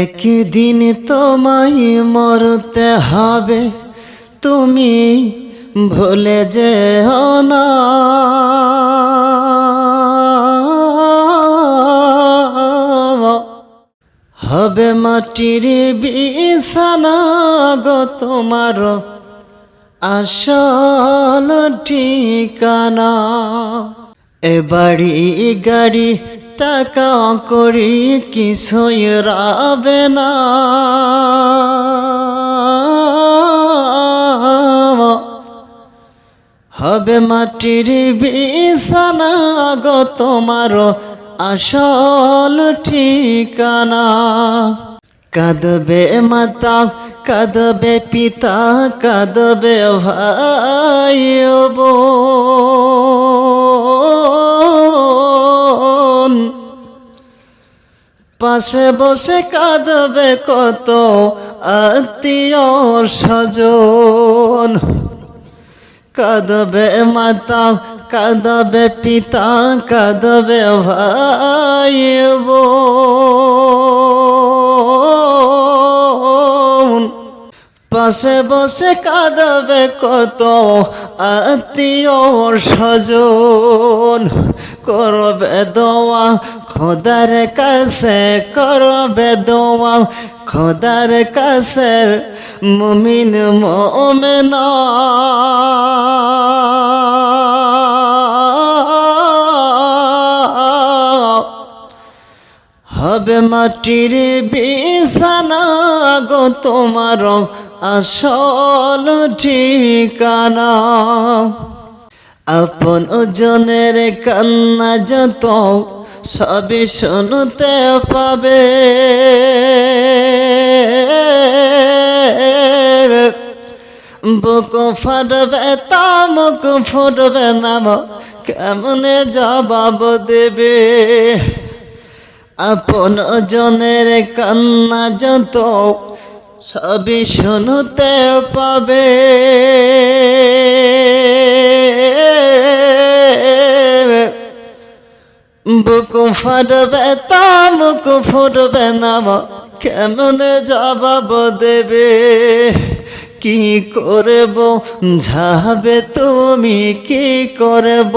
একদিন তোমায় মরতে হবে, তুমি ভুলে যেও না। হবে মাটির বিছানা গো তোমার আসল ঠিকানা। এ বাড়ি গাড়ি টাকা করি কিছুই রাবে না। হবে মাটির বিছানা গো তোমার আসল ঠিকানা। কাঁদবে মাতা, কাঁদবে পিতা, কাঁদবে ভাই বোন। পাশে বসে কাঁদবে কত আত্মীয় স্বজন। কাঁদবে মাতা, কাঁদবে পিতা, কাঁদবে ভাই বোন। পাশে বসে কাঁদবে কত আত্মীয় স্বজন। করবে দোয়া খোদার কাছে, করবে দোয়া খোদার কাছে মুমিন মুমিনা। হবে মাটির বিছানা গো তোমার আসল ঠিকানা। আপন জনের কান্না যত সবই শুনতে পাবে। বুক ফাটবে তা মুখ ফুটবে না, কেমনে জবাব দেবে। আপন জনের কান্না যত সবই শুনতে পাবে। বুক ফাটবে তা মুখ ফুটবে না, কেমনে জবাব দেবে। কি করব ঝাবে তুমি, কি করব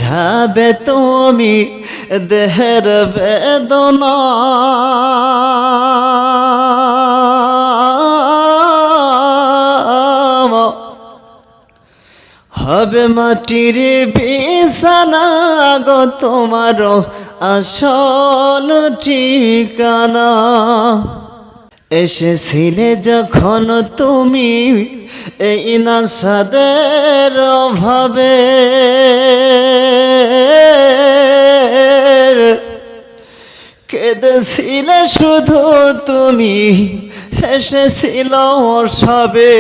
ঝাবে তুমি দেহের বেদনা। হবে মাটির বিছানা গো তোমার আসল ঠিকানা। এসেছিলে যখন তুমি এই নাসাদের অভাবে, কেঁদেছিলে শুধু তুমি, এসেছিল সবে।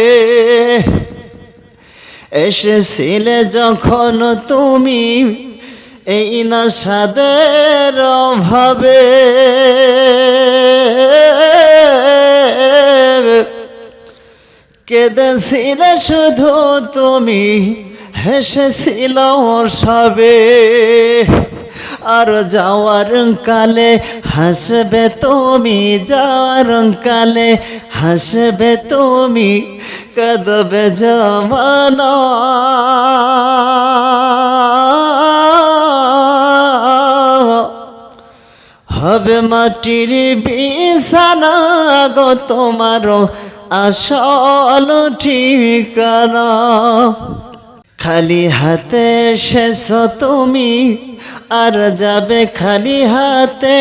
এসেছিলে যখন তুমি এই নাসাদের অভাবে, কেঁদেছিলে শুধু তুমি, হেসেছিল সবে। আর যাওয়ার কালে হাসবে তুমি, যাওয়ার কালে হাসবে তুমি, কাঁদবে জমানা। হবে মাটির বিছানা গো তোমার আসল ঠিকানা। খালি হাতে শেষ তুমি, আর যাবে খালি হাতে।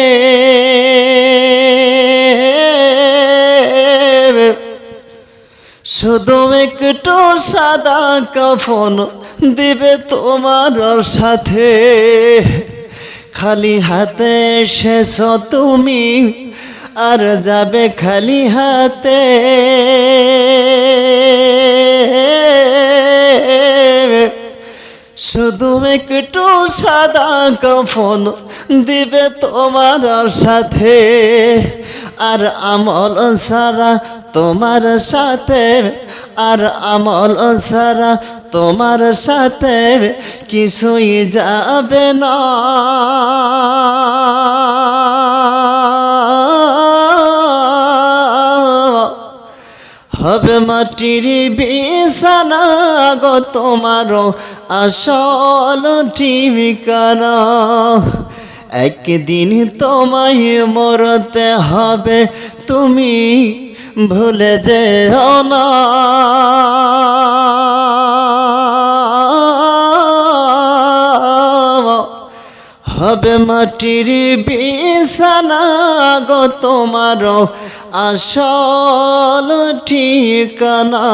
শুধু একটু সাদা কাফন দিবে তোমার সাথে। খালি হাতে শেষ তুমি, আর যাবে খালি হাতে। শুধু একটু সাদা কাফন দিবে তোমার সাথে। আর আমল সারা তোমার সাথে, আর আমল সারা তোমার সাথে কিছুই যাবে না। হবে মাটির বিছানা গো তোমারও আসল ঠিকানা। একদিন তোমায় মরতে হবে, তুমি ভুলে যেও না। হবে মাটির বিছানা গো তোমারও আসল ঠিকানা।